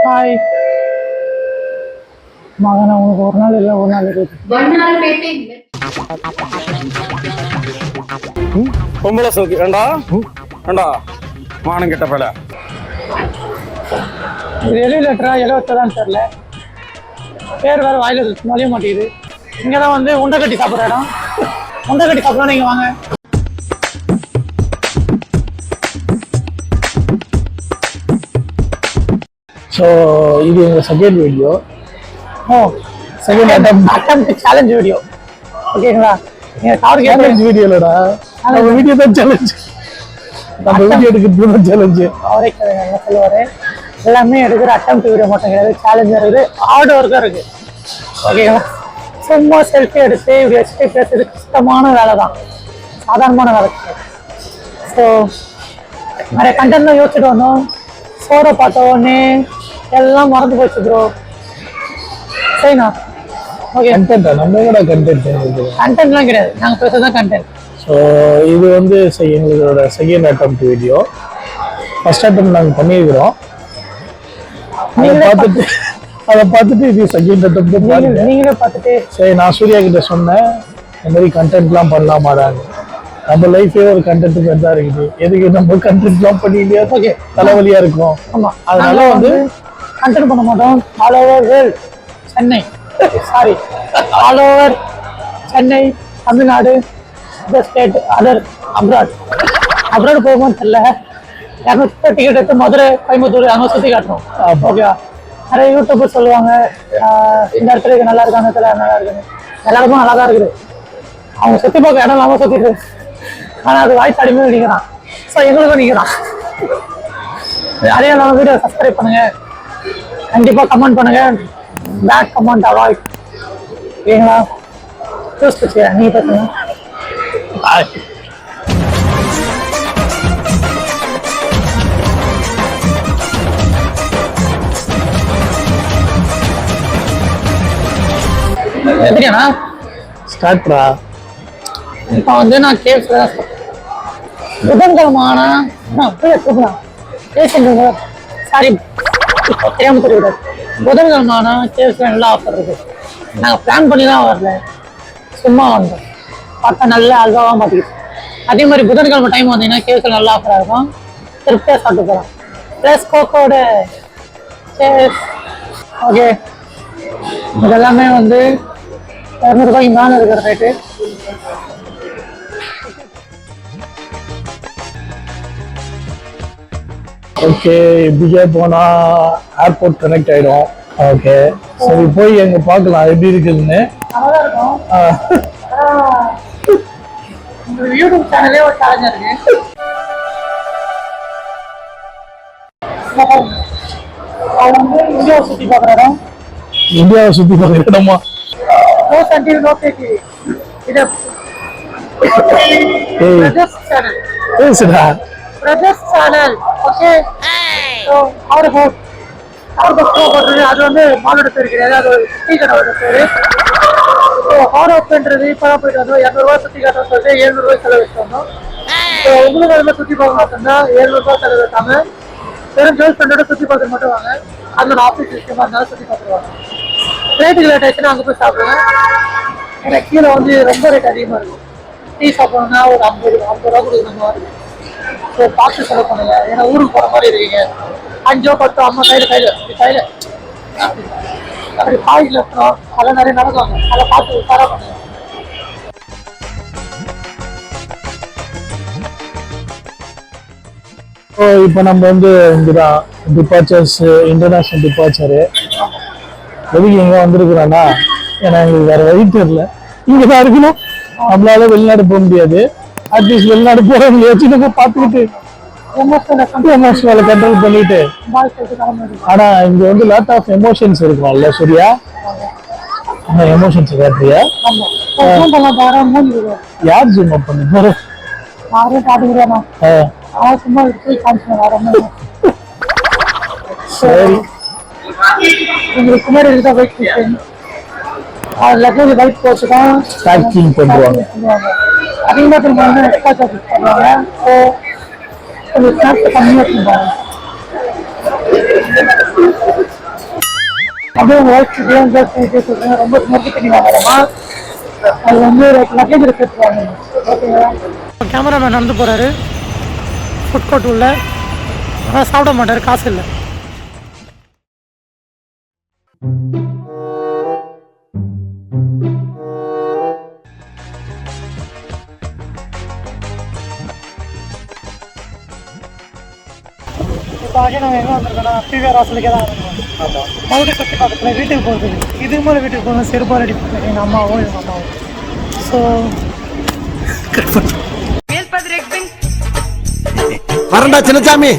Hi மகன், உனக்கு ஒரு நாள் இல்லை, ஒரு நாள் இருக்கு. பொம்பளை சோக்கு ஏண்டா ஏண்டா மானம் கிட்ட போல இது எழுதி லெட்டரா எழுவத்ததான் தெரியல. பேர் வேற வாயில நுழைய மாட்டேங்குது. இங்கே தான் வந்து உண்டை கட்டி சாப்பிட்ற இடம். உண்டை கட்டி சாப்பிட்றோம், நீங்கள் வாங்க. ஸோ இது எங்கள் செகண்ட் வீடியோ. செகண்ட் அட்டம் சேலஞ்ச் வீடியோ. ஓகேங்களா? நீங்கள் கவர் சேலஞ்ச் வீடியோ இல்லைடா, நம்ம வீடியோ தான் சேலஞ்ச். நம்ம வீடியோ எடுக்கிறது தான் சேலஞ்சு. அவரே என்ன சொல்லுவார், எல்லாமே எடுக்கிற அட்டம் வீடியோ மட்டும் கிடையாது, சேலஞ்சாக இருக்குது, ஹார்ட் ஒர்க்காக இருக்குது. ஓகேங்களா? சும்மா செல்ஃபி எடுத்து இப்படி வச்சுட்டு பேசுறது கஷ்டமான வேலை தான், சாதாரணமான வேலை. ஸோ நிறைய கண்டென்ட்லாம் யோசிச்சுட்டு வந்தோம். சோரை பார்த்த உடனே எல்லாம் மறந்து போச்சு ப்ரோ. சரிண்ணா, ஓகே. கண்டென்ட்டா? நம்ம கூட கண்டென்ட்லாம் கிடையாது, நாங்கள் பேசுறது தான் கண்டென்ட். ஸோ இது வந்து எங்களோட second attempt video. First attempt நாங்கள் பண்ணியிருக்கிறோம். அதை பார்த்துட்டு இது செகண்ட் அட்டெம்ப்ட் நீங்களே பார்த்துட்டு சரி, நான் சூர்யா கிட்ட சொன்னேன் இந்த மாதிரி கண்டென்ட்லாம் பண்ணலாமாடான்னு. நம்ம லைஃபே ஒரு கண்டென்ட் தான் இருக்குது, எதுக்கு நம்ம கண்டென்ட்லாம் பண்ணிட்டு ஓகே தலைவலியா இருக்கும். ஆமாம், அதனால வந்து கண்டென்ட் பண்ண மாட்டோம். All over world, Chennai sorry all over Chennai, Tamil Nadu, other state, other abroad போகும்போது தெரியல. 200 டிக்கெட் எடுத்து மதுரை, கோயம்புத்தூர் அங்கே சுற்றி காட்டுறோம். ஓகேவா? நிறைய யூடியூபர் சொல்லுவாங்க இந்த இடத்துல இருக்கு நல்லா இருக்கு, அந்த இடத்துல நல்லா இருக்குன்னு. எல்லா இடமும் நல்லா தான் இருக்குது, அவங்க சுற்றி பார்க்க இடம் இல்லாமல் சுற்றிட்டு. ஆனால் அது வாய்ஸ் அடிமையாக நிற்கிறான். ஸோ எங்களுக்கும் நிற்கிறான். அதே நம்ம வீடியோ சப்ஸ்கிரைப் பண்ணுங்க, கண்டிப்பாக கமெண்ட் பண்ணுங்க, பேட் கமெண்ட் அவாய்ட். ஓகேங்களா? சூஸ் வச்சு நீங்கள் பேசுங்க. எப்படியாண்ணா ஸ்டார்ட்ரா? இப்போ வந்து நான் கேப்ஸ்ல புதன்கிழமை ஆனா சாரி தெரியாம தெரியாது. புதன்கிழமை ஆனா கேப்ஸ்ல நல்லா ஆஃபர் இருக்கு. நாங்கள் பிளான் பண்ணி தான் வரல, சும்மா வந்தோம். பார்த்தா நல்ல அல்வாவாக மாற்றிக்கிட்டு. அதே மாதிரி புதன்கிழமை டைம் வந்தீங்கன்னா கேப்ஸ்ல நல்லா ஆஃபராக இருக்கும், திருப்தியாக சாப்பிட்டு போகலாம். ப்ளஸ் கோக்கோட ஓகே. இதெல்லாமே வந்து 200 ரூபாய்க்கு மேலே இருக்கிற ரேட்டு. ஓகே, இப்படியே போனா ஏர்போர்ட் கனெக்ட் ஆயிடும். ஓகே, சரி போய் எங்க பார்க்கலாம் எப்படி இருக்குதுன்னு. நல்லா இருக்கும். உங்க யூடியூப் சேனலே ஒரு சேலஞ்சா இருக்கு. அவங்க வந்து இந்தியாவை சுற்றி பார்க்குற இடம். இந்தியாவை சுற்றி பார்க்குற இடமா? பேசுடா பிரதர்ஸ் சேனல். ஓகே, அது வந்து மாலோட பேர் கிடையாது, அது ஒரு சுத்தி கடையோட பேரு. ஹாரோப்ன்றது இப்பதான் போயிட்டு வந்தோம். 200 ரூபாய் சுத்தி காட்ட சொல்லிட்டு 700 ரூபாய் செலவு வச்சு வந்தோம். உங்களுக்கு அதுல சுத்தி பார்க்க மாட்டோம்னா 700 ரூபாய் செலவு வைக்காம வெறும் கேர்ள் ஃப்ரெண்டோட சுத்தி பார்க்க மட்டும் வாங்க. அந்த ஆஃபீஸ் விஷயமா இருந்தாலும் சுத்தி பார்த்துருவாங்க. ரேட்டுக்கு லேட் ஆயிடுச்சுன்னா அங்கே போய் சாப்பிடுவேன். ஏன்னா கீழே வந்து ரொம்ப ரேட் அதிகமாக இருக்கும். டீ சாப்பிடணும்னா ஒரு 50 ரூபா கொடுக்குற மாதிரி. ஸோ பார்த்து செலவு பண்ணுங்க, ஏன்னா ஊருக்கு போகிற மாதிரி இருக்கீங்க. 5 10 அம்மா கையில் அப்படி காய்கள் இருக்கணும். அதெல்லாம் நிறைய நடக்குவாங்க, அதை பார்த்து உஷாராக பண்ணுங்க. இப்போ நம்ம வந்து இங்கதான் டிபார்ச்சர்ஸ், இன்டர்நேஷனல் டிபார்ச்சரு. எதுக்கு இங்க வந்திருக்கிறோன்னா, ஏன்னா எங்களுக்கு வேற வழி தெரியல, இங்கதான் இருக்கணும். நம்மளால வெளிநாடு போக முடியாது. அட்லீஸ்ட் வெளிநாடு போறவங்களை வச்சு நம்ம பார்த்துக்கிட்டு எமோஷனலை கண்ட்ரோல் பண்ணிட்டு. ஆனா இங்க வந்து லாட் ஆஃப் எமோஷன்ஸ் இருக்கும்ல சூர்யா, அந்த எமோஷன்ஸ் காட்டுறியா? யார் ஜூம் அப் பண்ணி போற? சரி, உங்களுக்கு முன்னாடி இருக்க பைக் லக்னோ பைக் போச்சு தான் பேக்கிங் பண்ணுவாங்க. அதிகமாக திரும்ப வந்து எக்ஸ்ட்ரா சார்ஜஸ் பண்ணுவாங்க. ஸோ கொஞ்சம் ஸ்நாக்ஸ் கம்மியாக பண்ணுவாங்க. அப்படியே உங்க ஒய்ஃப் சொல்றேன், ரொம்ப ஸ்மோக்கி தண்ணி வாங்கலாமா? அது வந்து லக்கேஜ் ரிசெப்ட் வாங்கணும். ஓகேங்களா? கேமராமேன் நடந்து போறாரு ஃபுட் கோர்ட் உள்ள. ஆனால் சாப்பிட மாட்டாரு, காசு இல்லை. இப்போ ஆகே நாங்கள் எங்கே வந்திருக்கோம்னா பிவிஆர் ஹாஸ்டலுக்கே தான் வந்திருக்கோம். மறுபடியும் சுற்றி பக்கத்தில் வீட்டுக்கு போகிறதுக்கு இதுக்கு மேலே வீட்டுக்கு போகணும் செருப்பால் ரெடி பண்ணேன் எங்கள் அம்மாவும் எங்கள் அம்மாவும். ஸோ வரண்டா சின்னசாமி.